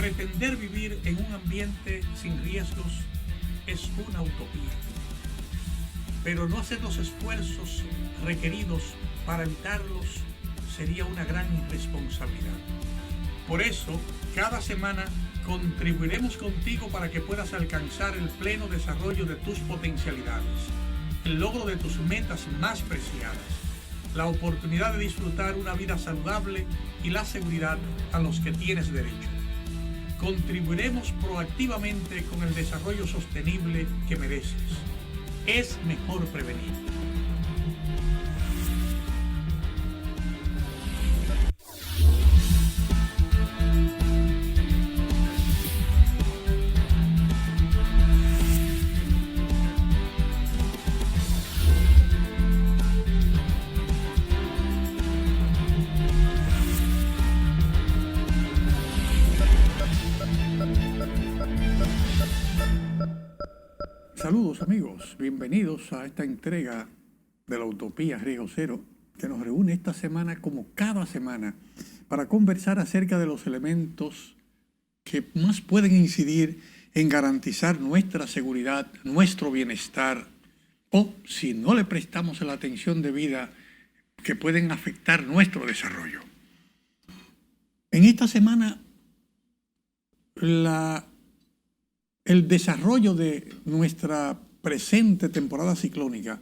Pretender vivir en un ambiente sin riesgos es una utopía, pero no hacer los esfuerzos requeridos para evitarlos sería una gran irresponsabilidad. Por eso, cada semana contribuiremos contigo para que puedas alcanzar el pleno desarrollo de tus potencialidades, el logro de tus metas más preciadas, la oportunidad de disfrutar una vida saludable y la seguridad a los que tienes derecho. Contribuiremos proactivamente con el desarrollo sostenible que mereces. Es mejor prevenir. Saludos amigos, bienvenidos a esta entrega de la Utopía Riesgo Cero, que nos reúne esta semana como cada semana para conversar acerca de los elementos que más pueden incidir en garantizar nuestra seguridad, nuestro bienestar, o si no le prestamos la atención debida, que pueden afectar nuestro desarrollo. En esta semana, el desarrollo de nuestra presente temporada ciclónica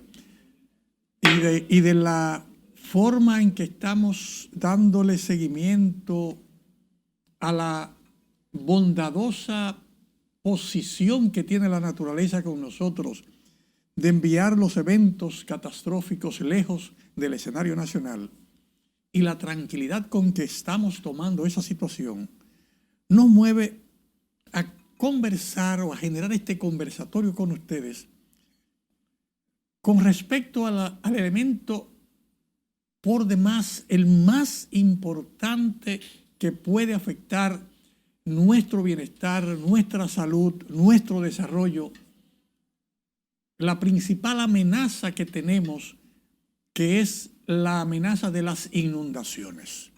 y de la forma en que estamos dándole seguimiento a la bondadosa posición que tiene la naturaleza con nosotros de enviar los eventos catastróficos lejos del escenario nacional y la tranquilidad con que estamos tomando esa situación, nos mueve a conversar o a generar este conversatorio con ustedes con respecto al elemento por demás, el más importante que puede afectar nuestro bienestar, nuestra salud, nuestro desarrollo, la principal amenaza que tenemos, que es la amenaza de las inundaciones.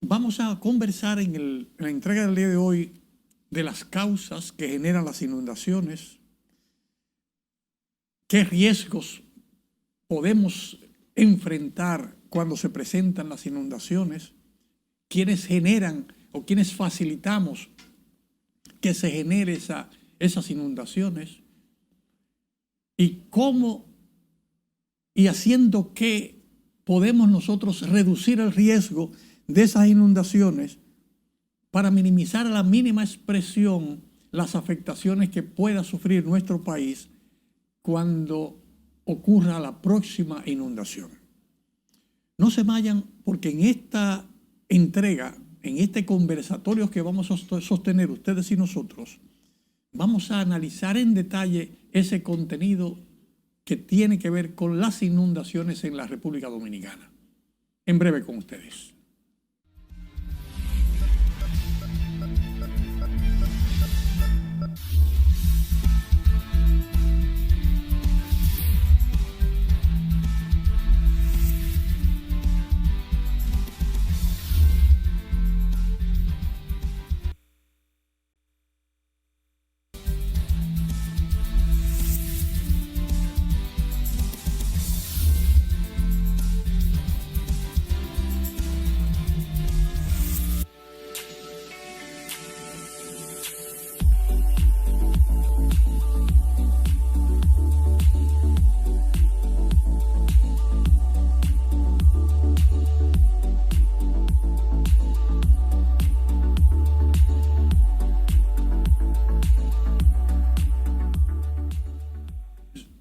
Vamos a conversar en la entrega del día de hoy de las causas que generan las inundaciones, qué riesgos podemos enfrentar cuando se presentan las inundaciones, quiénes generan o quiénes facilitamos que se genere esas inundaciones, y cómo y haciendo qué podemos nosotros reducir el riesgo de esas inundaciones para minimizar a la mínima expresión las afectaciones que pueda sufrir nuestro país cuando ocurra la próxima inundación. No se vayan, porque en esta entrega, en este conversatorio que vamos a sostener ustedes y nosotros, vamos a analizar en detalle ese contenido que tiene que ver con las inundaciones en la República Dominicana. En breve con ustedes.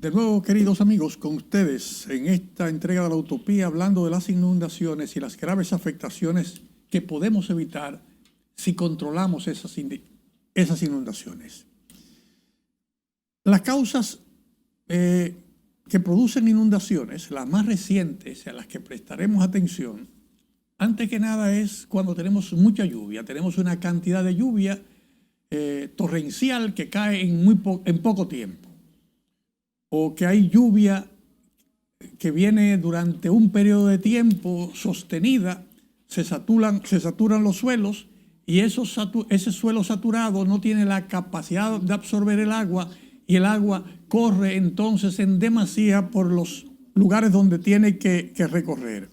De nuevo, queridos amigos, con ustedes en esta entrega de la Utopía, hablando de las inundaciones y las graves afectaciones que podemos evitar si controlamos esas inundaciones. Las causas que producen inundaciones, las más recientes a las que prestaremos atención, antes que nada es cuando tenemos mucha lluvia, tenemos una cantidad de lluvia torrencial que cae en poco tiempo, o que hay lluvia que viene durante un periodo de tiempo sostenida, se saturan los suelos y ese suelo saturado no tiene la capacidad de absorber el agua y el agua corre entonces en demasía por los lugares donde tiene que recorrer.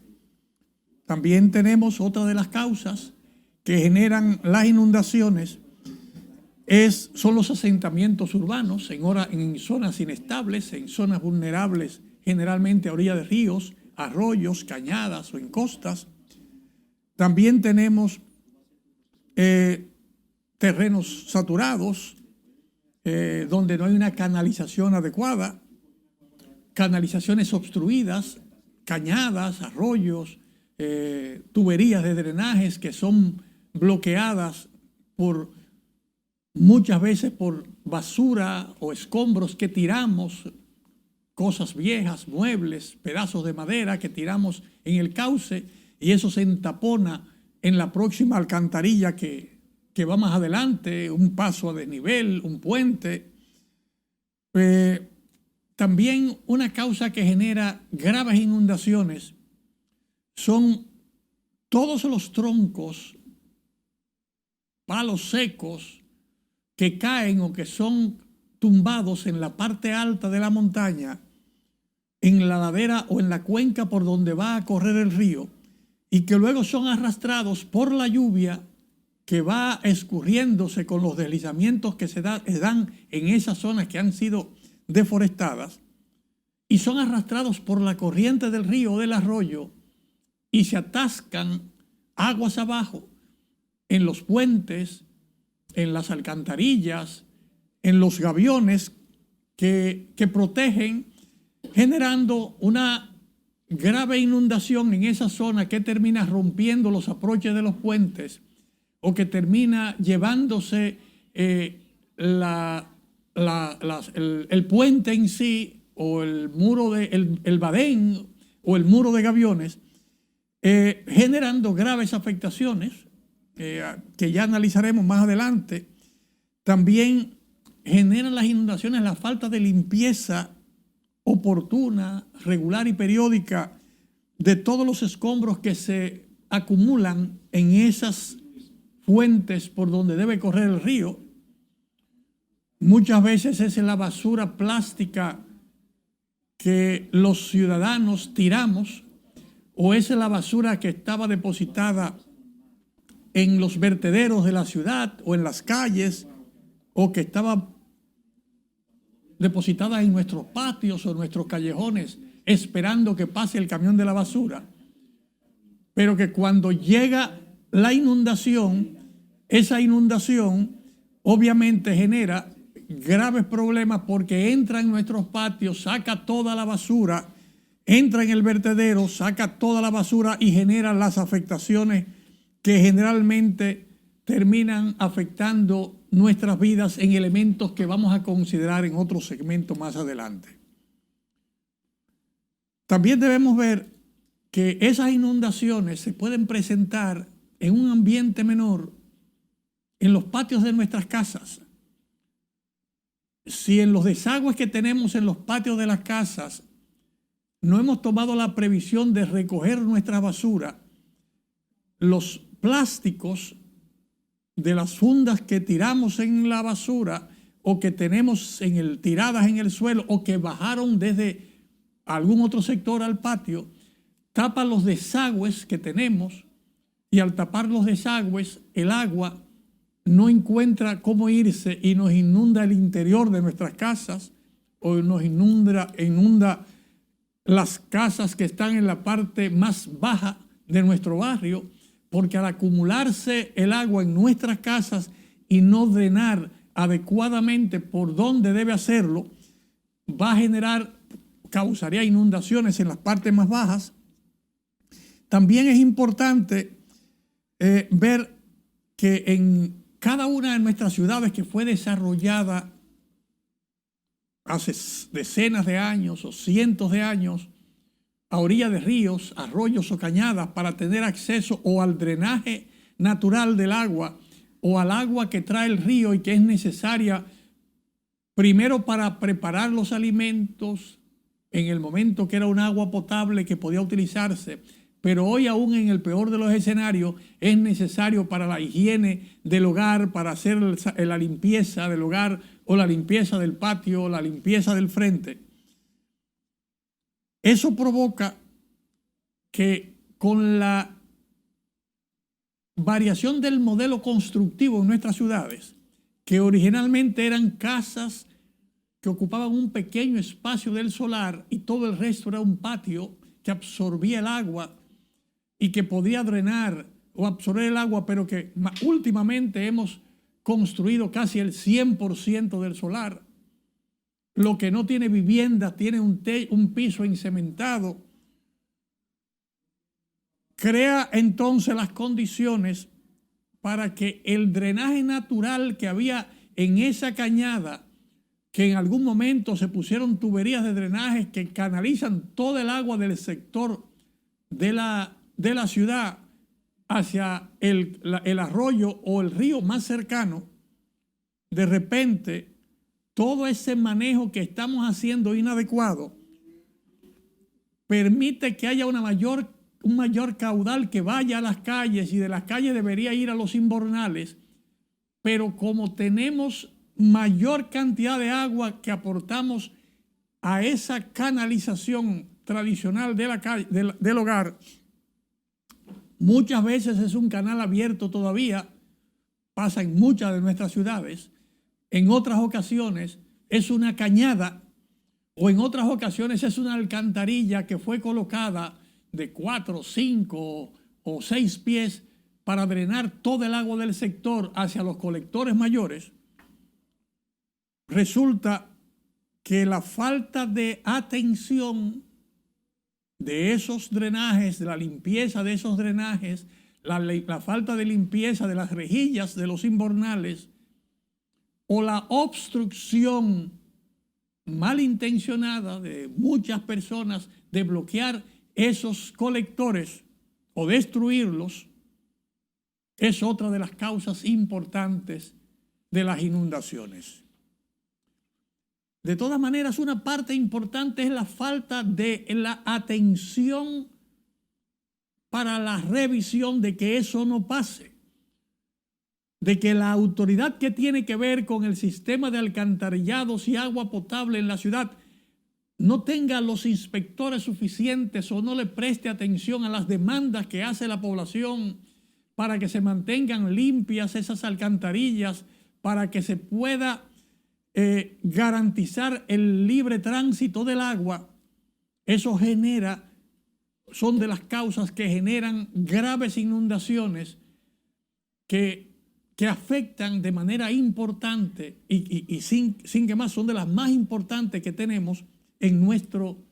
También tenemos otra de las causas que generan las inundaciones, son los asentamientos urbanos en zonas inestables, en zonas vulnerables, generalmente a orilla de ríos, arroyos, cañadas o en costas. También tenemos terrenos saturados, donde no hay una canalización adecuada, canalizaciones obstruidas, cañadas, arroyos, tuberías de drenajes que son bloqueadas muchas veces por basura o escombros que tiramos, cosas viejas, muebles, pedazos de madera que tiramos en el cauce, y eso se entapona en la próxima alcantarilla que va más adelante, un paso a desnivel, un puente. También una causa que genera graves inundaciones son todos los troncos, palos secos que caen o que son tumbados en la parte alta de la montaña, en la ladera o en la cuenca por donde va a correr el río, y que luego son arrastrados por la lluvia que va escurriéndose con los deslizamientos que se dan en esas zonas que han sido deforestadas, y son arrastrados por la corriente del río o del arroyo y se atascan aguas abajo en los puentes, en las alcantarillas, en los gaviones que protegen, generando una grave inundación en esa zona que termina rompiendo los aproches de los puentes o que termina llevándose el puente en sí o el muro el badén o el muro de gaviones, generando graves afectaciones que ya analizaremos más adelante. También generan las inundaciones la falta de limpieza oportuna, regular y periódica de todos los escombros que se acumulan en esas fuentes por donde debe correr el río. Muchas veces es la basura plástica que los ciudadanos tiramos, o es la basura que estaba depositada en los vertederos de la ciudad o en las calles, o que estaba depositada en nuestros patios o nuestros callejones esperando que pase el camión de la basura, pero que cuando llega la inundación, esa inundación obviamente genera graves problemas porque entra en nuestros patios, saca toda la basura, entra en el vertedero, saca toda la basura y genera las afectaciones que generalmente terminan afectando nuestras vidas en elementos que vamos a considerar en otro segmento más adelante. También debemos ver que esas inundaciones se pueden presentar en un ambiente menor en los patios de nuestras casas. Si en los desagües que tenemos en los patios de las casas no hemos tomado la previsión de recoger nuestra basura, los plásticos de las fundas que tiramos en la basura o que tenemos tiradas en el suelo o que bajaron desde algún otro sector al patio, tapan los desagües que tenemos, y al tapar los desagües el agua no encuentra cómo irse y nos inunda el interior de nuestras casas o nos inunda las casas que están en la parte más baja de nuestro barrio, porque al acumularse el agua en nuestras casas y no drenar adecuadamente por donde debe hacerlo, causaría inundaciones en las partes más bajas. También es importante ver que en cada una de nuestras ciudades que fue desarrollada hace decenas de años o cientos de años, a orilla de ríos, arroyos o cañadas, para tener acceso o al drenaje natural del agua o al agua que trae el río y que es necesaria primero para preparar los alimentos en el momento que era un agua potable que podía utilizarse, pero hoy aún en el peor de los escenarios es necesario para la higiene del hogar, para hacer la limpieza del hogar o la limpieza del patio o la limpieza del frente. Eso provoca que con la variación del modelo constructivo en nuestras ciudades, que originalmente eran casas que ocupaban un pequeño espacio del solar y todo el resto era un patio que absorbía el agua y que podía drenar o absorber el agua, pero que últimamente hemos construido casi el 100% del solar. Lo que no tiene vivienda tiene un piso encementado. Crea entonces las condiciones para que el drenaje natural que había en esa cañada, que en algún momento se pusieron tuberías de drenaje que canalizan todo el agua del sector de la ciudad hacia el arroyo o el río más cercano, de repente todo ese manejo que estamos haciendo inadecuado permite que haya un mayor caudal que vaya a las calles, y de las calles debería ir a los invernales, pero como tenemos mayor cantidad de agua que aportamos a esa canalización tradicional de la calle, del hogar, muchas veces es un canal abierto todavía, pasa en muchas de nuestras ciudades. En otras ocasiones es una cañada, o en otras ocasiones es una alcantarilla que fue colocada de 4, 5 o 6 pies para drenar todo el agua del sector hacia los colectores mayores. Resulta que la falta de atención de esos drenajes, de la limpieza de esos drenajes, la falta de limpieza de las rejillas de los invernales, o la obstrucción malintencionada de muchas personas de bloquear esos colectores o destruirlos, es otra de las causas importantes de las inundaciones. De todas maneras, una parte importante es la falta de la atención para la revisión de que eso no pase, de que la autoridad que tiene que ver con el sistema de alcantarillados y agua potable en la ciudad no tenga los inspectores suficientes o no le preste atención a las demandas que hace la población para que se mantengan limpias esas alcantarillas, para que se pueda garantizar el libre tránsito del agua. Eso son de las causas que generan graves inundaciones que afectan de manera importante y sin que más, son de las más importantes que tenemos en nuestro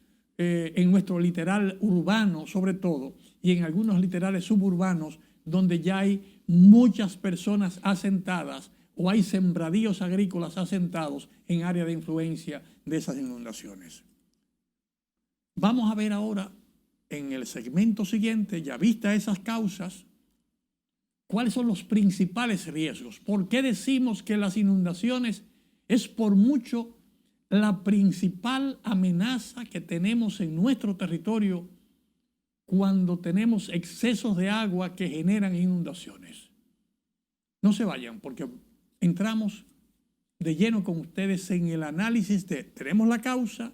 litoral urbano, sobre todo, y en algunos litorales suburbanos donde ya hay muchas personas asentadas o hay sembradíos agrícolas asentados en área de influencia de esas inundaciones. Vamos a ver ahora en el segmento siguiente, ya vistas esas causas, cuáles son los principales riesgos. ¿Por qué decimos que las inundaciones es por mucho la principal amenaza que tenemos en nuestro territorio cuando tenemos excesos de agua que generan inundaciones? No se vayan, porque entramos de lleno con ustedes en el análisis tenemos la causa,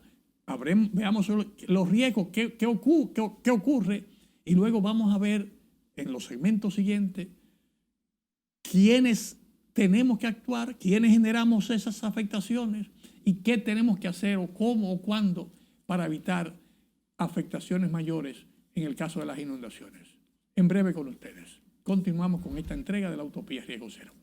veamos los riesgos, qué ocurre, y luego vamos a ver en los segmentos siguientes quiénes tenemos que actuar, quiénes generamos esas afectaciones y qué tenemos que hacer o cómo o cuándo para evitar afectaciones mayores en el caso de las inundaciones. En breve con ustedes. Continuamos con esta entrega de la Utopía Riesgo Cero.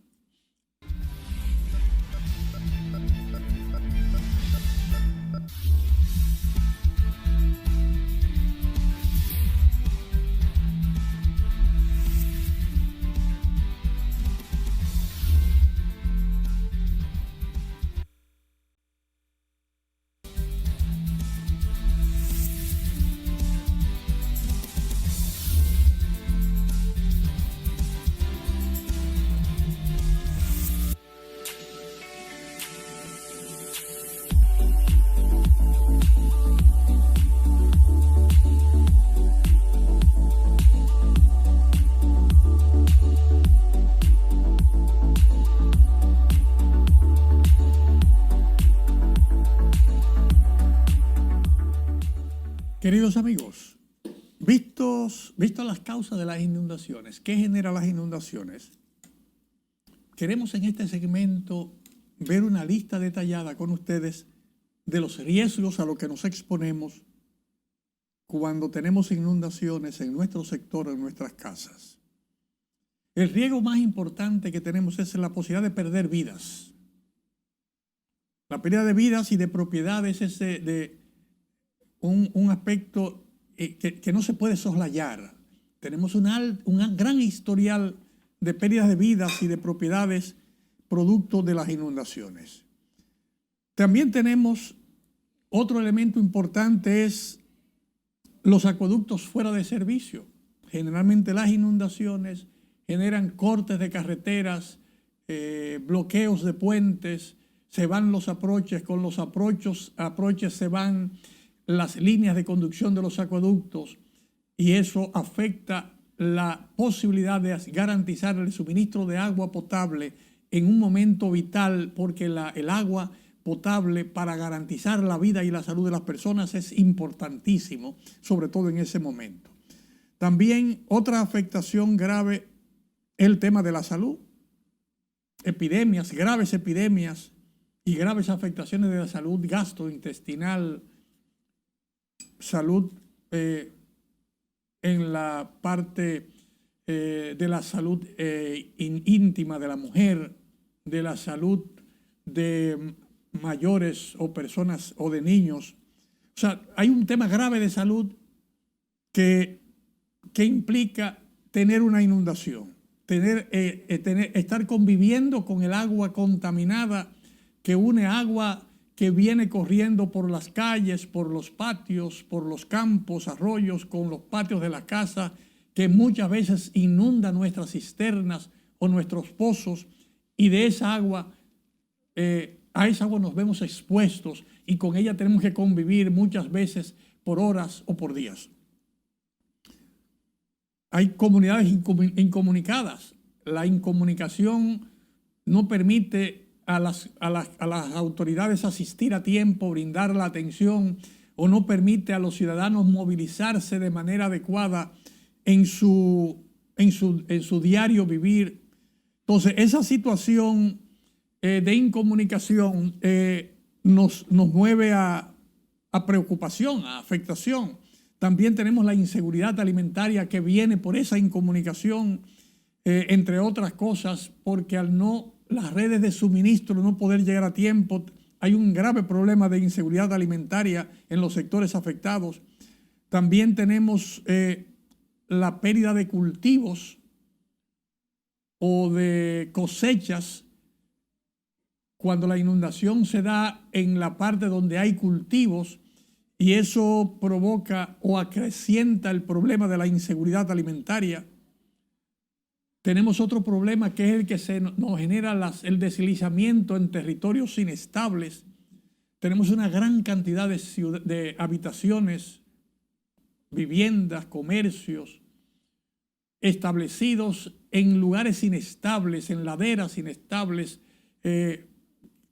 Queridos amigos, vistas las causas de las inundaciones, ¿qué genera las inundaciones? Queremos en este segmento ver una lista detallada con ustedes de los riesgos a los que nos exponemos cuando tenemos inundaciones en nuestro sector, en nuestras casas. El riesgo más importante que tenemos es la posibilidad de perder vidas. La pérdida de vidas y de propiedades es un aspecto que no se puede soslayar. Tenemos un gran historial de pérdidas de vidas y de propiedades producto de las inundaciones. También tenemos otro elemento importante, es los acueductos fuera de servicio. Generalmente las inundaciones generan cortes de carreteras, bloqueos de puentes, se van los aproches, con los aproches se van las líneas de conducción de los acueductos y eso afecta la posibilidad de garantizar el suministro de agua potable en un momento vital, porque el agua potable para garantizar la vida y la salud de las personas es importantísimo, sobre todo en ese momento. También otra afectación grave es el tema de la salud. Epidemias, graves epidemias y graves afectaciones de la salud gastrointestinal, salud en la parte de la salud íntima de la mujer, de la salud de mayores o personas o de niños. O sea, hay un tema grave de salud que implica tener una inundación, estar conviviendo con el agua contaminada que une agua que viene corriendo por las calles, por los patios, por los campos, arroyos, con los patios de la casa, que muchas veces inunda nuestras cisternas o nuestros pozos, y de esa agua, a esa agua nos vemos expuestos y con ella tenemos que convivir muchas veces por horas o por días. Hay comunidades incomunicadas. La incomunicación no permite a las autoridades asistir a tiempo, brindar la atención, o no permite a los ciudadanos movilizarse de manera adecuada en su diario vivir. Entonces, esa situación de incomunicación nos mueve a preocupación, a afectación. También tenemos la inseguridad alimentaria que viene por esa incomunicación, entre otras cosas, porque las redes de suministro no poder llegar a tiempo, hay un grave problema de inseguridad alimentaria en los sectores afectados. También tenemos la pérdida de cultivos o de cosechas cuando la inundación se da en la parte donde hay cultivos, y eso provoca o acrecienta el problema de la inseguridad alimentaria. Tenemos otro problema que es el que nos genera el deslizamiento en territorios inestables. Tenemos una gran cantidad de habitaciones, viviendas, comercios establecidos en lugares inestables, en laderas inestables,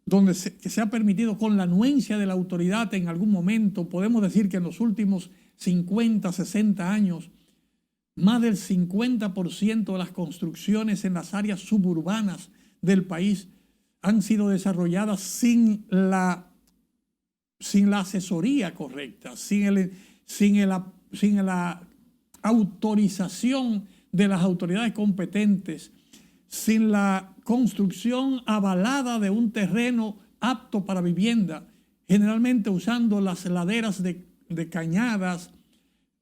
donde se ha permitido, con la anuencia de la autoridad en algún momento, podemos decir que en los últimos 50, 60 años, más del 50% de las construcciones en las áreas suburbanas del país han sido desarrolladas sin la asesoría correcta, sin la autorización de las autoridades competentes, sin la construcción avalada de un terreno apto para vivienda, generalmente usando las laderas de cañadas,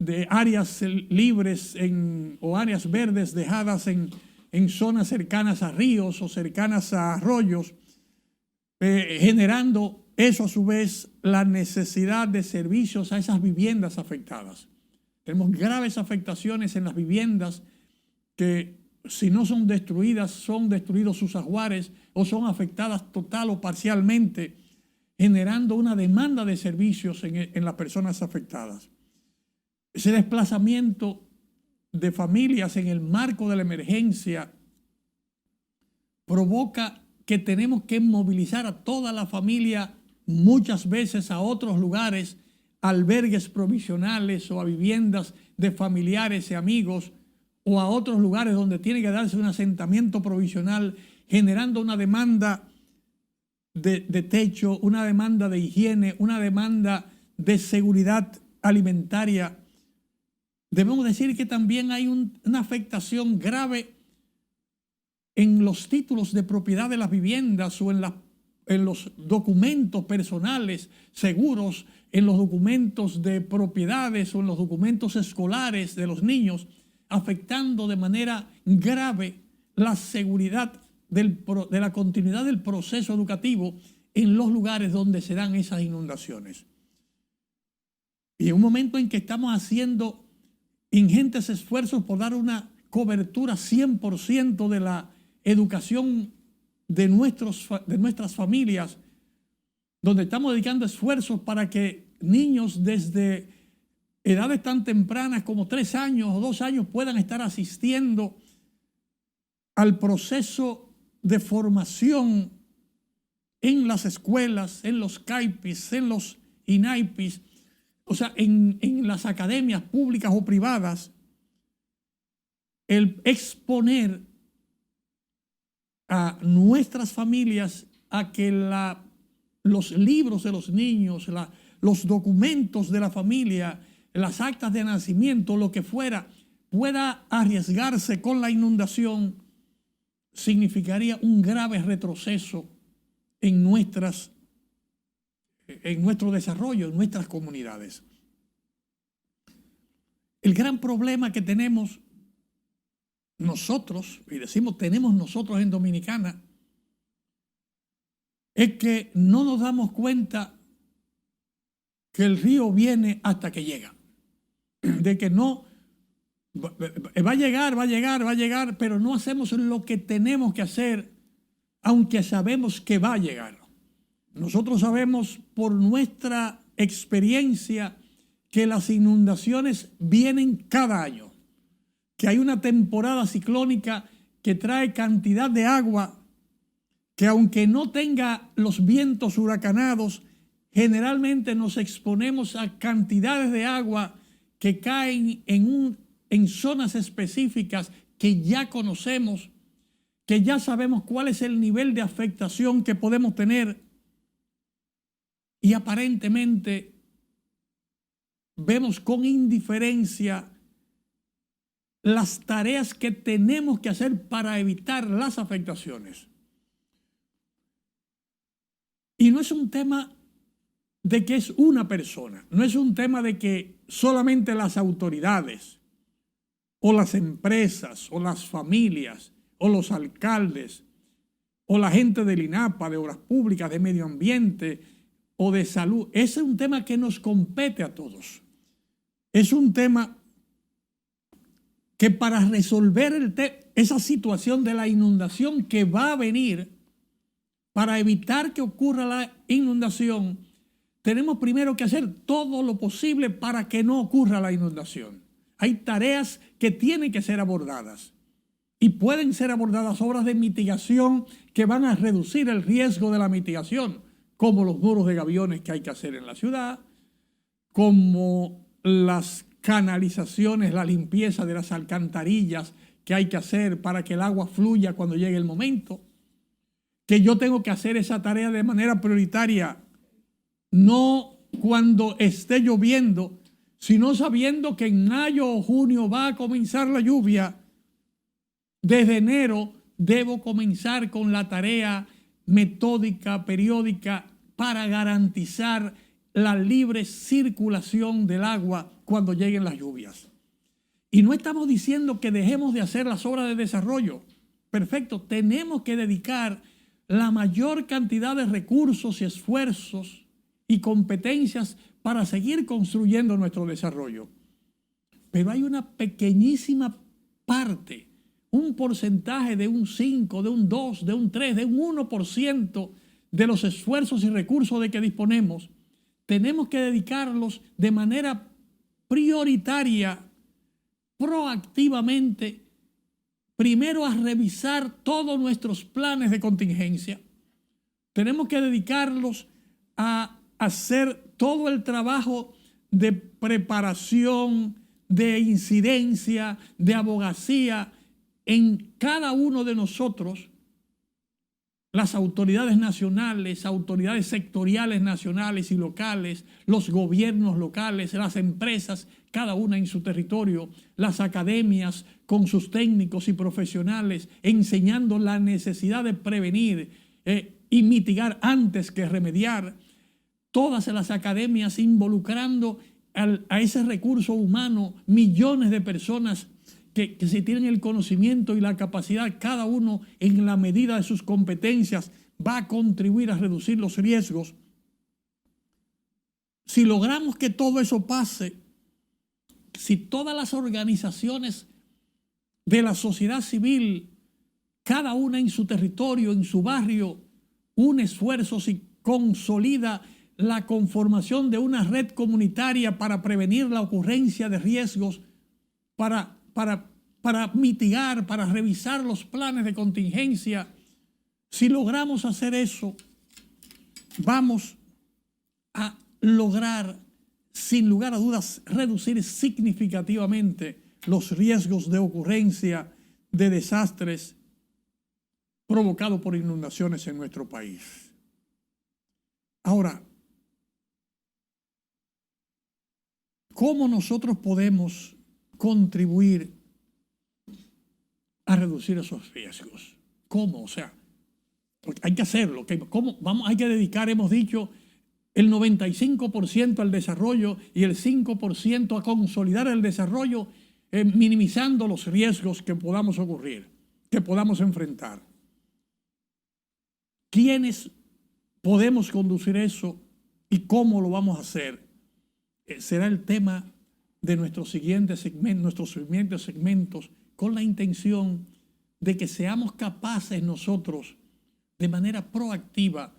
de áreas libres o áreas verdes dejadas en zonas cercanas a ríos o cercanas a arroyos, generando eso a su vez la necesidad de servicios a esas viviendas afectadas. Tenemos graves afectaciones en las viviendas que, si no son destruidas, son destruidos sus ajuares o son afectadas total o parcialmente, generando una demanda de servicios en las personas afectadas. Ese desplazamiento de familias en el marco de la emergencia provoca que tenemos que movilizar a toda la familia muchas veces a otros lugares albergues provisionales o a viviendas de familiares y amigos o a otros lugares donde tiene que darse un asentamiento provisional, generando una demanda de techo, una demanda de higiene, una demanda de seguridad alimentaria. Debemos decir que también hay una afectación grave en los títulos de propiedad de las viviendas o en los documentos personales seguros, en los documentos de propiedades o en los documentos escolares de los niños, afectando de manera grave la seguridad de la continuidad del proceso educativo en los lugares donde se dan esas inundaciones. Y en un momento en que estamos haciendo ingentes esfuerzos por dar una cobertura 100% de la educación de nuestras familias, donde estamos dedicando esfuerzos para que niños desde edades tan tempranas como 3 años o 2 años puedan estar asistiendo al proceso de formación en las escuelas, en los CAIPIS, en los INAIPIS, o sea, en las academias públicas o privadas, el exponer a nuestras familias a que los libros de los niños, los documentos de la familia, las actas de nacimiento, lo que fuera, pueda arriesgarse con la inundación, significaría un grave retroceso en nuestro desarrollo, en nuestras comunidades. El gran problema que tenemos nosotros, y decimos tenemos nosotros en Dominicana, es que no nos damos cuenta que el río viene hasta que llega, de que no va a llegar, pero no hacemos lo que tenemos que hacer, aunque sabemos que va a llegar. Nosotros sabemos por nuestra experiencia que las inundaciones vienen cada año, que hay una temporada ciclónica que trae cantidad de agua que, aunque no tenga los vientos huracanados, generalmente nos exponemos a cantidades de agua que caen en zonas específicas que ya conocemos, que ya sabemos cuál es el nivel de afectación que podemos tener, y aparentemente vemos con indiferencia las tareas que tenemos que hacer para evitar las afectaciones. Y no es un tema de que es una persona, no es un tema de que solamente las autoridades o las empresas o las familias o los alcaldes o la gente del INAPA, de Obras Públicas, de Medio Ambiente o de Salud. Ese es un tema que nos compete a todos. Es un tema que para resolver esa situación de la inundación que va a venir, para evitar que ocurra la inundación, tenemos primero que hacer todo lo posible para que no ocurra la inundación. Hay tareas que tienen que ser abordadas y pueden ser abordadas obras de mitigación que van a reducir el riesgo de la mitigación, como los muros de gaviones que hay que hacer en la ciudad, como las canalizaciones, la limpieza de las alcantarillas que hay que hacer para que el agua fluya cuando llegue el momento, que yo tengo que hacer esa tarea de manera prioritaria, no cuando esté lloviendo, sino sabiendo que en mayo o junio va a comenzar la lluvia. Desde enero debo comenzar con la tarea metódica, periódica, para garantizar la libre circulación del agua cuando lleguen las lluvias. Y no estamos diciendo que dejemos de hacer las obras de desarrollo. Perfecto, tenemos que dedicar la mayor cantidad de recursos y esfuerzos y competencias para seguir construyendo nuestro desarrollo. Pero hay una pequeñísima parte, un porcentaje de un 5, de un 2, de un 3, de un 1% de los esfuerzos y recursos de que disponemos. Tenemos que dedicarlos de manera prioritaria, proactivamente, primero a revisar todos nuestros planes de contingencia. Tenemos que dedicarlos a hacer todo el trabajo de preparación, de incidencia, de abogacía en cada uno de nosotros, las autoridades nacionales, autoridades sectoriales nacionales y locales, los gobiernos locales, las empresas, cada una en su territorio, las academias con sus técnicos y profesionales, enseñando la necesidad de prevenir y mitigar antes que remediar, todas las academias involucrando a ese recurso humano, millones de personas que si tienen el conocimiento y la capacidad, cada uno en la medida de sus competencias va a contribuir a reducir los riesgos. Si logramos que todo eso pase, si todas las organizaciones de la sociedad civil, cada una en su territorio, en su barrio, une esfuerzos y consolida la conformación de una red comunitaria para prevenir la ocurrencia de riesgos, para mitigar, para revisar los planes de contingencia. Si logramos hacer eso, vamos a lograr, sin lugar a dudas, reducir significativamente los riesgos de ocurrencia de desastres provocados por inundaciones en nuestro país. Ahora, ¿cómo nosotros podemos contribuir a reducir esos riesgos? ¿Cómo? O sea, porque hay que hacerlo. ¿Cómo? Hay que dedicar, hemos dicho, el 95% al desarrollo y el 5% a consolidar el desarrollo, minimizando los riesgos que podamos ocurrir, que podamos enfrentar. ¿Quiénes podemos conducir eso y cómo lo vamos a hacer? Será el tema de nuestros siguientes segmentos, con la intención de que seamos capaces nosotros de manera proactiva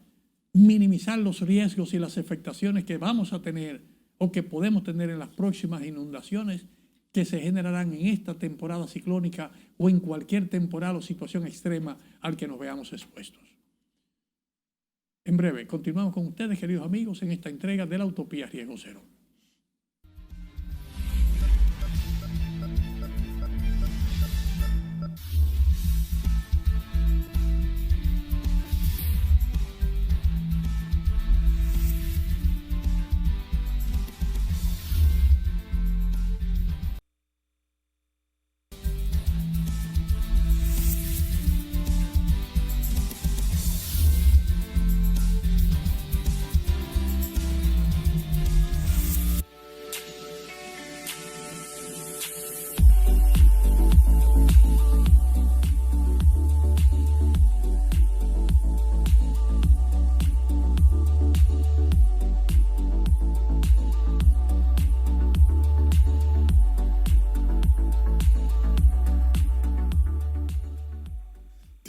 minimizar los riesgos y las afectaciones que vamos a tener o que podemos tener en las próximas inundaciones que se generarán en esta temporada ciclónica o en cualquier temporal o situación extrema al que nos veamos expuestos. En breve, continuamos con ustedes, queridos amigos, en esta entrega de la Utopía Riesgo Cero.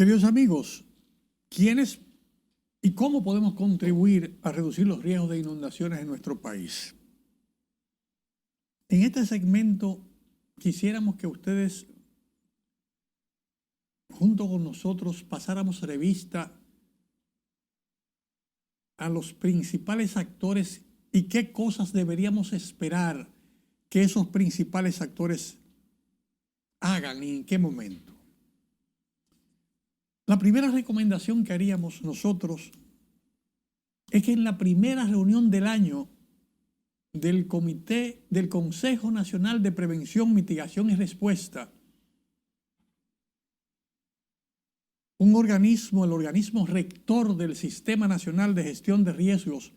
Queridos amigos, ¿quiénes y cómo podemos contribuir a reducir los riesgos de inundaciones en nuestro país? En este segmento quisiéramos que ustedes, junto con nosotros, pasáramos revista a los principales actores y qué cosas deberíamos esperar que esos principales actores hagan y en qué momento. La primera recomendación que haríamos nosotros es que en la primera reunión del año del Consejo Nacional de Prevención, Mitigación y Respuesta, el organismo rector del Sistema Nacional de Gestión de Riesgos,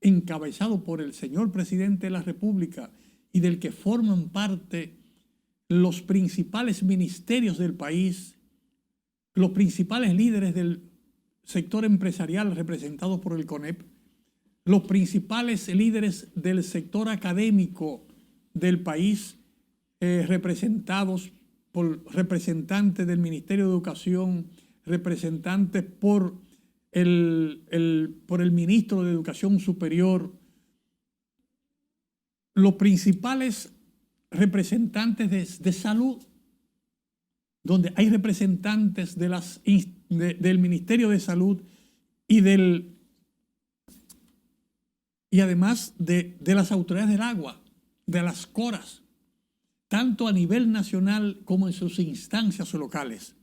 encabezado por el señor Presidente de la República y del que forman parte los principales ministerios del país, los principales líderes del sector empresarial representados por el CONEP, los principales líderes del sector académico del país, representados por representantes del Ministerio de Educación, representantes por el Ministro de Educación Superior, los principales representantes de salud, donde hay representantes del Ministerio de Salud y del y además de las autoridades del agua, de las CORAS, tanto a nivel nacional como en sus instancias locales.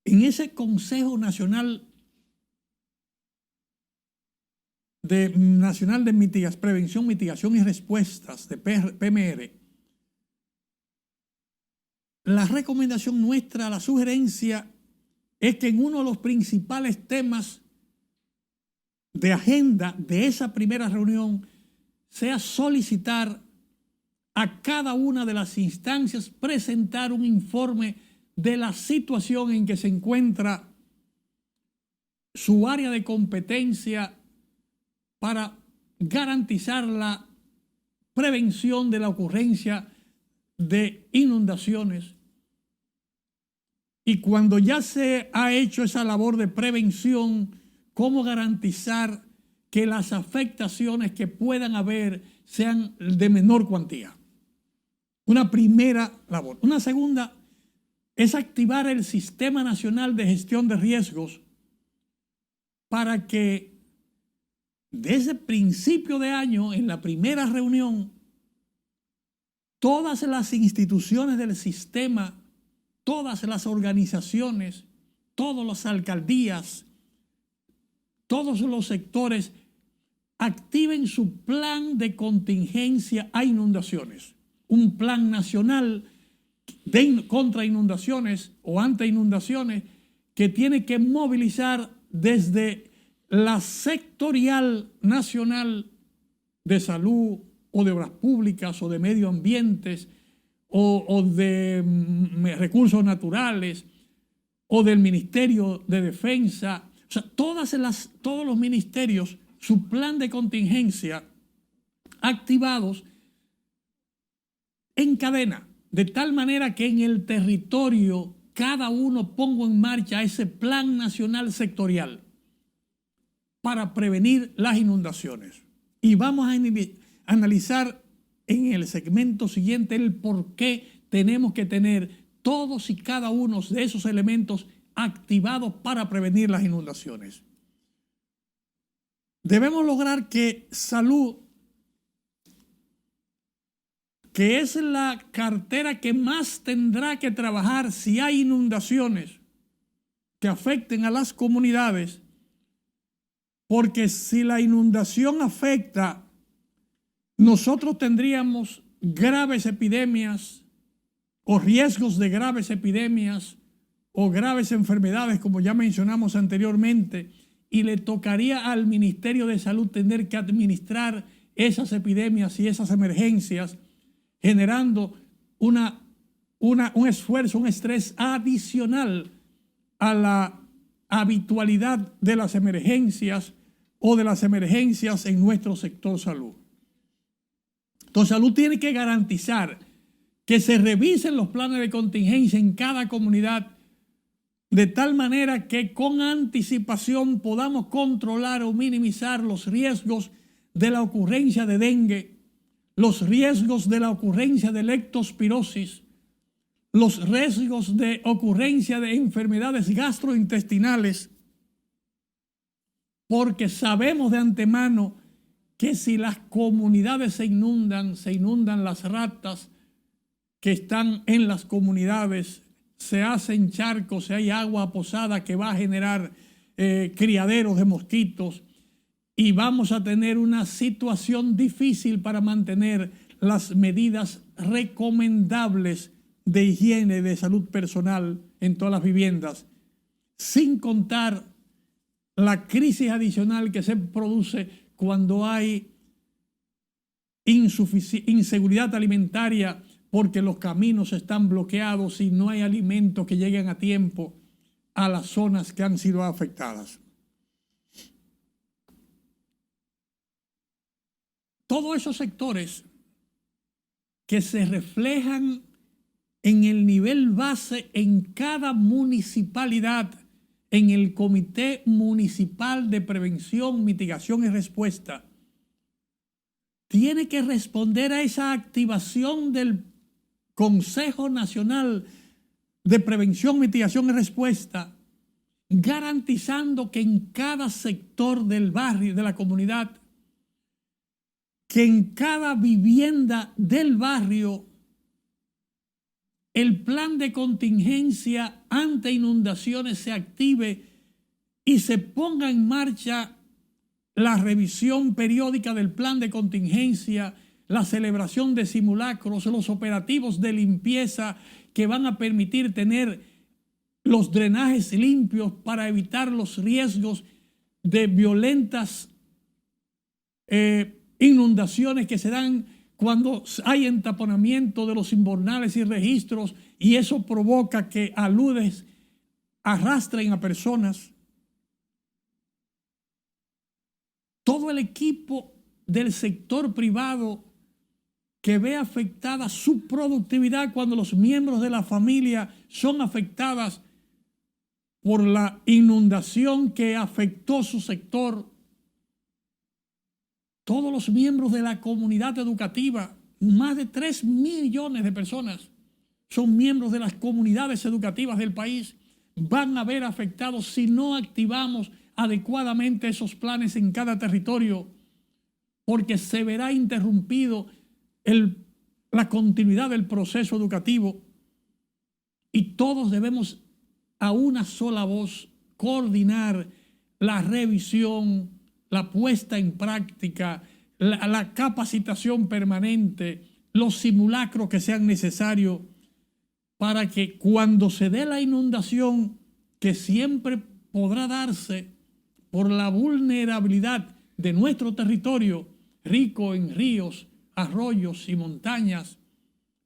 En ese Consejo Nacional de Prevención, Mitigación y Respuestas, de PMR, la recomendación nuestra, la sugerencia, es que en uno de los principales temas de agenda de esa primera reunión sea solicitar a cada una de las instancias presentar un informe de la situación en que se encuentra su área de competencia para garantizar la prevención de la ocurrencia de inundaciones. Y cuando ya se ha hecho esa labor de prevención, cómo garantizar que las afectaciones que puedan haber sean de menor cuantía. Una primera labor. Una segunda es activar el Sistema Nacional de Gestión de Riesgos para que desde principio de año, en la primera reunión, todas las instituciones del sistema, todas las organizaciones, todas las alcaldías, todos los sectores activen su plan de contingencia a inundaciones. Un plan nacional contra inundaciones o ante inundaciones que tiene que movilizar desde la sectorial nacional de salud o de obras públicas o de medio ambientes o de recursos naturales o del Ministerio de Defensa. O sea, todos los ministerios, su plan de contingencia activados en cadena, de tal manera que en el territorio cada uno ponga en marcha ese plan nacional sectorial para prevenir las inundaciones. Y vamos a analizar en el segmento siguiente el por qué tenemos que tener todos y cada uno de esos elementos activados para prevenir las inundaciones. Debemos lograr que salud, que es la cartera que más tendrá que trabajar si hay inundaciones que afecten a las comunidades, porque si la inundación afecta, nosotros tendríamos graves epidemias o riesgos de graves epidemias o graves enfermedades, como ya mencionamos anteriormente, y le tocaría al Ministerio de Salud tener que administrar esas epidemias y esas emergencias, generando un esfuerzo, un estrés adicional a la habitualidad de las emergencias o de las emergencias en nuestro sector salud. Entonces, salud tiene que garantizar que se revisen los planes de contingencia en cada comunidad de tal manera que con anticipación podamos controlar o minimizar los riesgos de la ocurrencia de dengue, los riesgos de la ocurrencia de leptospirosis, los riesgos de ocurrencia de enfermedades gastrointestinales, porque sabemos de antemano que si las comunidades se inundan las ratas que están en las comunidades, se hacen charcos, hay agua posada que va a generar criaderos de mosquitos y vamos a tener una situación difícil para mantener las medidas recomendables de higiene y de salud personal en todas las viviendas, sin contar la crisis adicional que se produce cuando hay inseguridad alimentaria porque los caminos están bloqueados y no hay alimentos que lleguen a tiempo a las zonas que han sido afectadas. Todos esos sectores que se reflejan en el nivel base en cada municipalidad, en el Comité Municipal de Prevención, Mitigación y Respuesta, tiene que responder a esa activación del Consejo Nacional de Prevención, Mitigación y Respuesta garantizando que en cada sector del barrio, de la comunidad, que en cada vivienda del barrio, el plan de contingencia ante inundaciones se active y se ponga en marcha la revisión periódica del plan de contingencia, la celebración de simulacros, los operativos de limpieza que van a permitir tener los drenajes limpios para evitar los riesgos de violentas inundaciones que se dan cuando hay entaponamiento de los invernales y registros, y eso provoca que aludes arrastren a personas. Todo el equipo del sector privado que ve afectada su productividad cuando los miembros de la familia son afectadas por la inundación que afectó su sector. Todos los miembros de la comunidad educativa, más de 3 millones de personas son miembros de las comunidades educativas del país, van a ver afectados si no activamos adecuadamente esos planes en cada territorio, porque se verá interrumpido la continuidad del proceso educativo, y todos debemos a una sola voz coordinar la revisión, la puesta en práctica, la capacitación permanente, los simulacros que sean necesarios para que cuando se dé la inundación, que siempre podrá darse por la vulnerabilidad de nuestro territorio, rico en ríos, arroyos y montañas,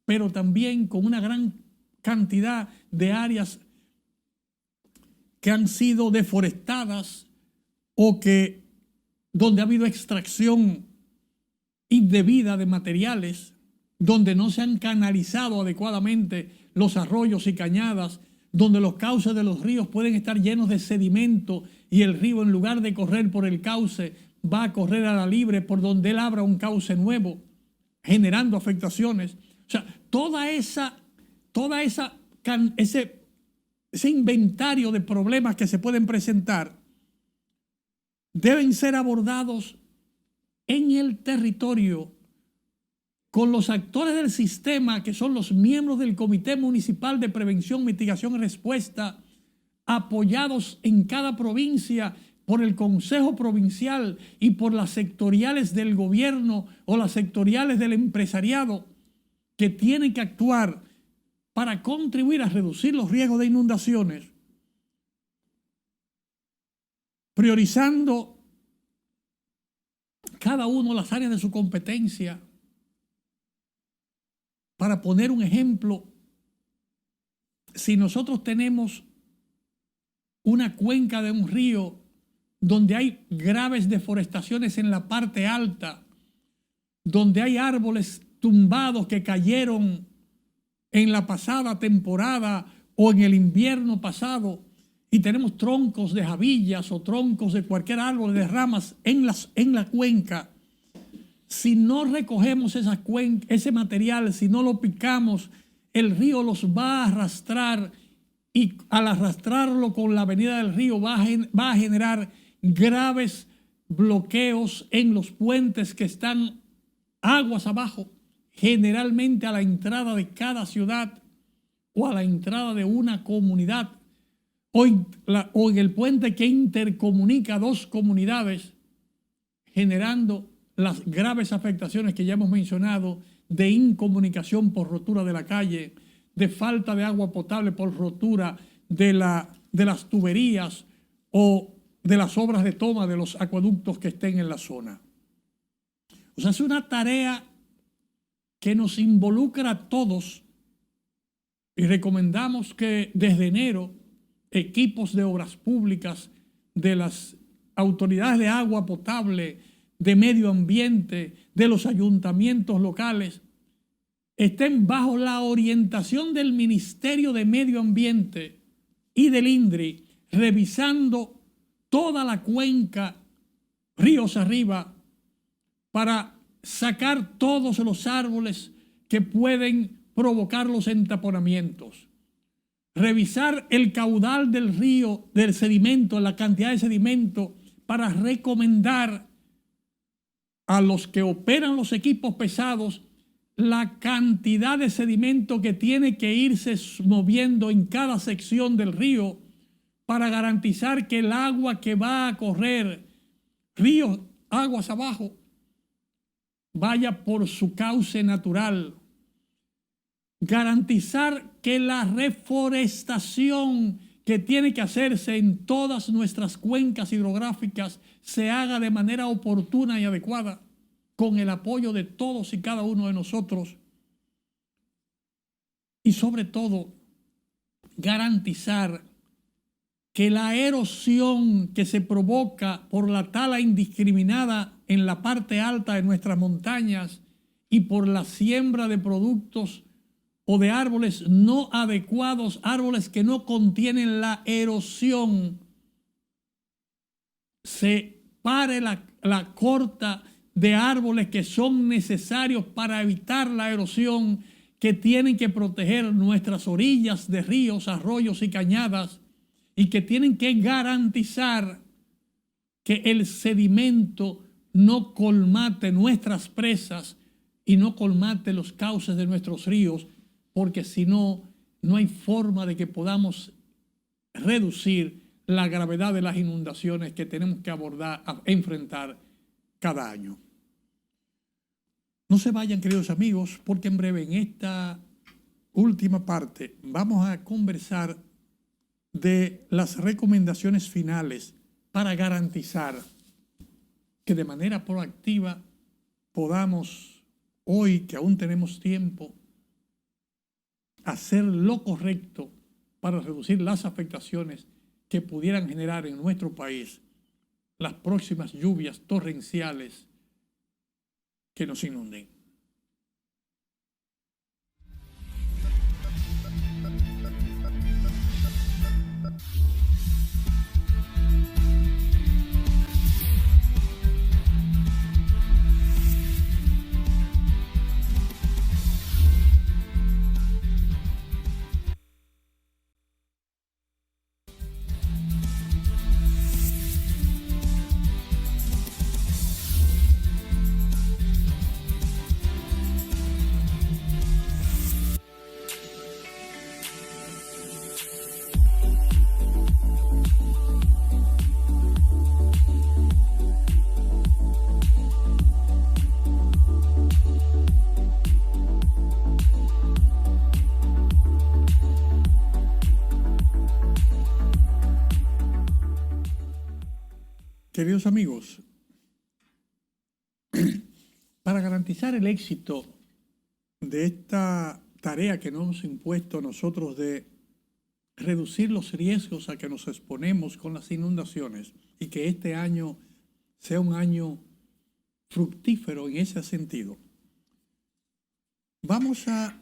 pero también con una gran cantidad de áreas que han sido deforestadas o donde ha habido extracción indebida de materiales, donde no se han canalizado adecuadamente los arroyos y cañadas, donde los cauces de los ríos pueden estar llenos de sedimento y el río, en lugar de correr por el cauce, va a correr a la libre por donde él abra un cauce nuevo, generando afectaciones. O sea, ese inventario de problemas que se pueden presentar deben ser abordados en el territorio con los actores del sistema, que son los miembros del Comité Municipal de Prevención, Mitigación y Respuesta, apoyados en cada provincia por el Consejo Provincial y por las sectoriales del gobierno o las sectoriales del empresariado, que tienen que actuar para contribuir a reducir los riesgos de inundaciones, priorizando cada uno las áreas de su competencia. Para poner un ejemplo, si nosotros tenemos una cuenca de un río donde hay graves deforestaciones en la parte alta, donde hay árboles tumbados que cayeron en la pasada temporada o en el invierno pasado, y tenemos troncos de jabillas o troncos de cualquier árbol de ramas en la cuenca, si no recogemos ese material, si no lo picamos, el río los va a arrastrar, y al arrastrarlo con la avenida del río va a generar graves bloqueos en los puentes que están aguas abajo, generalmente a la entrada de cada ciudad o a la entrada de una comunidad, o en el puente que intercomunica dos comunidades, generando las graves afectaciones que ya hemos mencionado de incomunicación por rotura de la calle, de falta de agua potable por rotura de las tuberías o de las obras de toma de los acueductos que estén en la zona. O sea, es una tarea que nos involucra a todos, y recomendamos que desde enero equipos de obras públicas, de las autoridades de agua potable, de medio ambiente, de los ayuntamientos locales, estén bajo la orientación del Ministerio de Medio Ambiente y del INDRI, revisando toda la cuenca ríos arriba para sacar todos los árboles que pueden provocar los entaponamientos, revisar el caudal del río, del sedimento, la cantidad de sedimento, para recomendar a los que operan los equipos pesados la cantidad de sedimento que tiene que irse moviendo en cada sección del río para garantizar que el agua que va a correr ríos, aguas abajo, vaya por su cauce natural. Garantizar que la reforestación que tiene que hacerse en todas nuestras cuencas hidrográficas se haga de manera oportuna y adecuada, con el apoyo de todos y cada uno de nosotros. Y sobre todo, garantizar que la erosión que se provoca por la tala indiscriminada en la parte alta de nuestras montañas y por la siembra de productos o de árboles no adecuados, árboles que no contienen la erosión, se pare la corta de árboles que son necesarios para evitar la erosión, que tienen que proteger nuestras orillas de ríos, arroyos y cañadas, y que tienen que garantizar que el sedimento no colmate nuestras presas y no colmate los cauces de nuestros ríos, porque si no, no hay forma de que podamos reducir la gravedad de las inundaciones que tenemos que abordar, enfrentar cada año. No se vayan, queridos amigos, porque en breve, en esta última parte, vamos a conversar de las recomendaciones finales para garantizar que de manera proactiva podamos, hoy que aún tenemos tiempo, hacer lo correcto para reducir las afectaciones que pudieran generar en nuestro país las próximas lluvias torrenciales que nos inunden. Queridos amigos, para garantizar el éxito de esta tarea que nos hemos impuesto nosotros de reducir los riesgos a que nos exponemos con las inundaciones y que este año sea un año fructífero en ese sentido, vamos a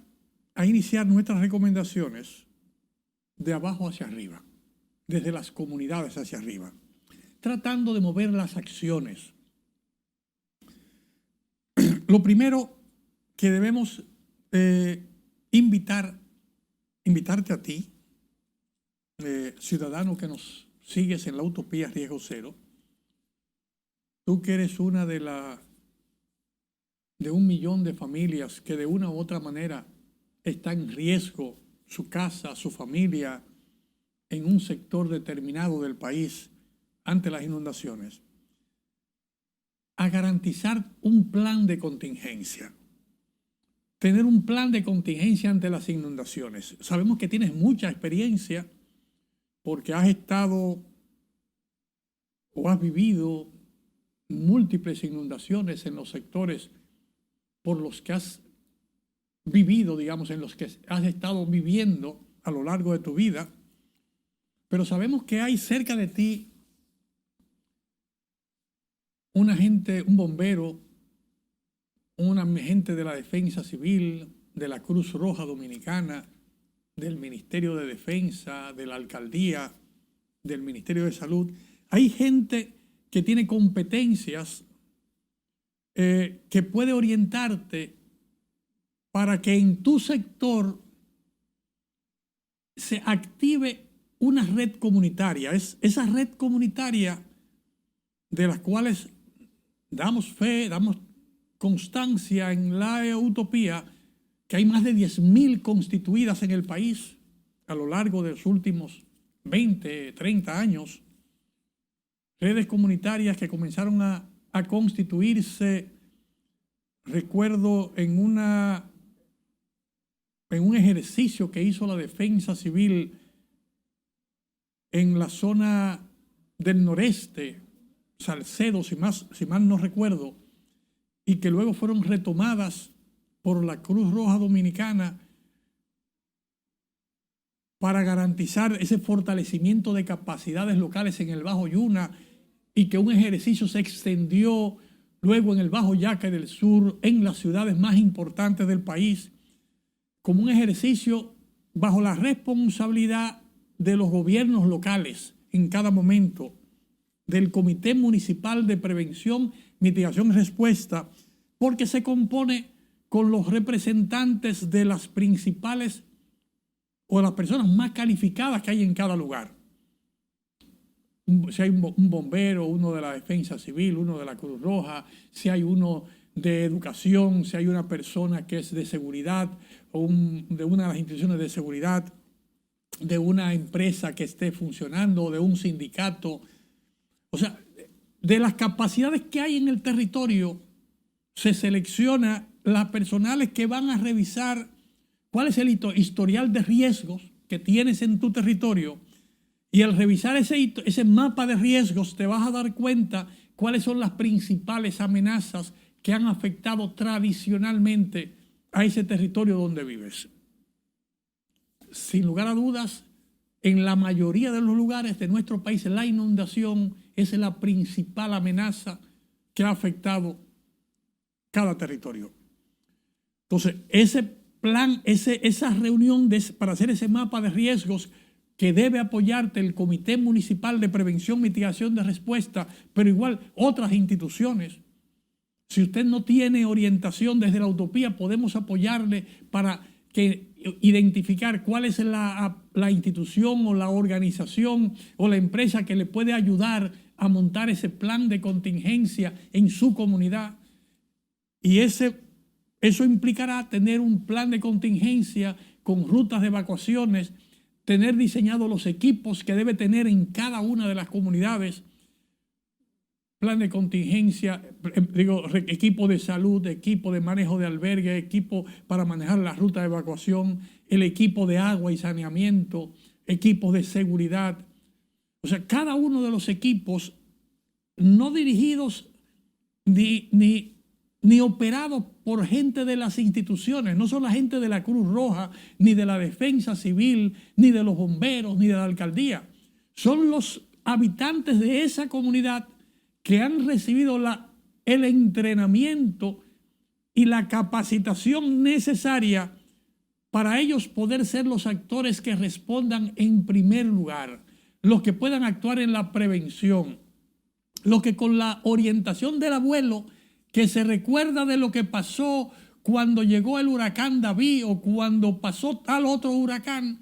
iniciar nuestras recomendaciones de abajo hacia arriba, desde las comunidades hacia arriba, tratando de mover las acciones. Lo primero que debemos invitarte a ti, ciudadano que nos sigues en la Utopía Riesgo Cero, tú que eres una de 1 millón de familias que de una u otra manera está en riesgo su casa, su familia, en un sector determinado del país ante las inundaciones, a garantizar un plan de contingencia. Tener un plan de contingencia ante las inundaciones. Sabemos que tienes mucha experiencia porque has estado o has vivido múltiples inundaciones en los sectores por los que has vivido, digamos, en los que has estado viviendo a lo largo de tu vida, pero sabemos que hay cerca de ti un agente, un bombero, un agente de la Defensa Civil, de la Cruz Roja Dominicana, del Ministerio de Defensa, de la Alcaldía, del Ministerio de Salud. Hay gente que tiene competencias que puede orientarte para que en tu sector se active una red comunitaria. Es esa red comunitaria de las cuales damos fe, damos constancia en la utopía, que hay más de 10.000 constituidas en el país a lo largo de los últimos 20, 30 años. Redes comunitarias que comenzaron a constituirse, recuerdo en un ejercicio que hizo la Defensa Civil en la zona del noreste, Salcedo, si mal no recuerdo, y que luego fueron retomadas por la Cruz Roja Dominicana para garantizar ese fortalecimiento de capacidades locales en el Bajo Yuna, y que un ejercicio se extendió luego en el Bajo Yaque del Sur, en las ciudades más importantes del país, como un ejercicio bajo la responsabilidad de los gobiernos locales en cada momento, del Comité Municipal de Prevención, Mitigación y Respuesta, porque se compone con los representantes de las principales o las personas más calificadas que hay en cada lugar. Si hay un bombero, uno de la Defensa Civil, uno de la Cruz Roja, si hay uno de educación, si hay una persona que es de seguridad o de una de las instituciones de seguridad, de una empresa que esté funcionando o de un sindicato. O sea, de las capacidades que hay en el territorio, se selecciona las personales que van a revisar cuál es el historial de riesgos que tienes en tu territorio. Y al revisar ese mapa de riesgos te vas a dar cuenta cuáles son las principales amenazas que han afectado tradicionalmente a ese territorio donde vives. Sin lugar a dudas, en la mayoría de los lugares de nuestro país, la inundación es la principal amenaza que ha afectado cada territorio. Entonces, ese plan, esa reunión para hacer ese mapa de riesgos que debe apoyarte el Comité Municipal de Prevención, Mitigación de Respuesta, pero igual otras instituciones. Si usted no tiene orientación desde la utopía, podemos apoyarle para identificar cuál es la institución o la organización o la empresa que le puede ayudar a montar ese plan de contingencia en su comunidad. Y eso implicará tener un plan de contingencia con rutas de evacuaciones, tener diseñados los equipos que debe tener en cada una de las comunidades, plan de contingencia, equipo de salud, equipo de manejo de albergue, equipo para manejar la ruta de evacuación, el equipo de agua y saneamiento, equipos de seguridad. O sea, cada uno de los equipos no dirigidos ni operados por gente de las instituciones, no son la gente de la Cruz Roja, ni de la Defensa Civil, ni de los bomberos, ni de la alcaldía. Son los habitantes de esa comunidad que han recibido el entrenamiento y la capacitación necesaria para ellos poder ser los actores que respondan en primer lugar, los que puedan actuar en la prevención, los que con la orientación del abuelo, que se recuerda de lo que pasó cuando llegó el huracán David o cuando pasó tal otro huracán,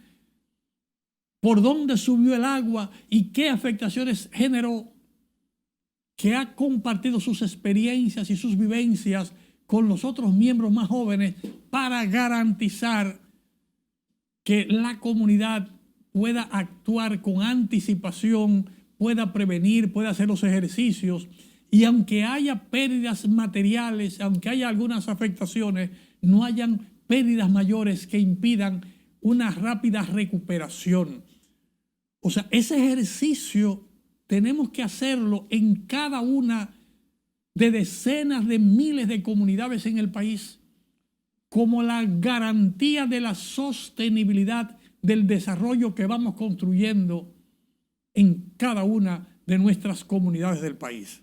por dónde subió el agua y qué afectaciones generó, que ha compartido sus experiencias y sus vivencias con los otros miembros más jóvenes para garantizar que la comunidad pueda actuar con anticipación, pueda prevenir, pueda hacer los ejercicios. Y aunque haya pérdidas materiales, aunque haya algunas afectaciones, no hayan pérdidas mayores que impidan una rápida recuperación. O sea, ese ejercicio tenemos que hacerlo en cada una de decenas de miles de comunidades en el país, como la garantía de la sostenibilidad del desarrollo que vamos construyendo en cada una de nuestras comunidades del país.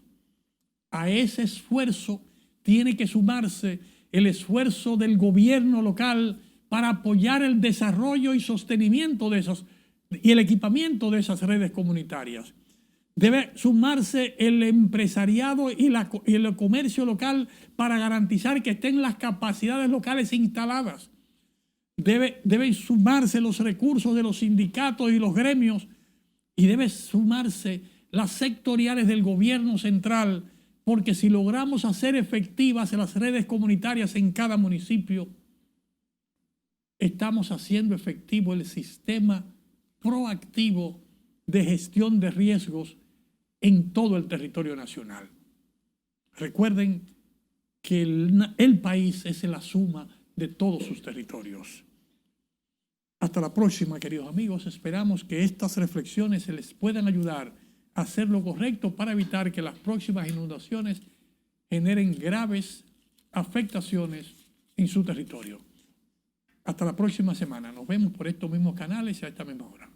A ese esfuerzo tiene que sumarse el esfuerzo del gobierno local para apoyar el desarrollo y sostenimiento de esas y el equipamiento de esas redes comunitarias. Debe sumarse el empresariado y el comercio local para garantizar que estén las capacidades locales instaladas. Deben sumarse los recursos de los sindicatos y los gremios y deben sumarse las sectoriales del gobierno central, porque si logramos hacer efectivas las redes comunitarias en cada municipio, estamos haciendo efectivo el sistema proactivo de gestión de riesgos en todo el territorio nacional. Recuerden que el país es la suma de todos sus territorios. Hasta la próxima, queridos amigos. Esperamos que estas reflexiones se les puedan ayudar a hacer lo correcto para evitar que las próximas inundaciones generen graves afectaciones en su territorio. Hasta la próxima semana. Nos vemos por estos mismos canales y a esta misma hora.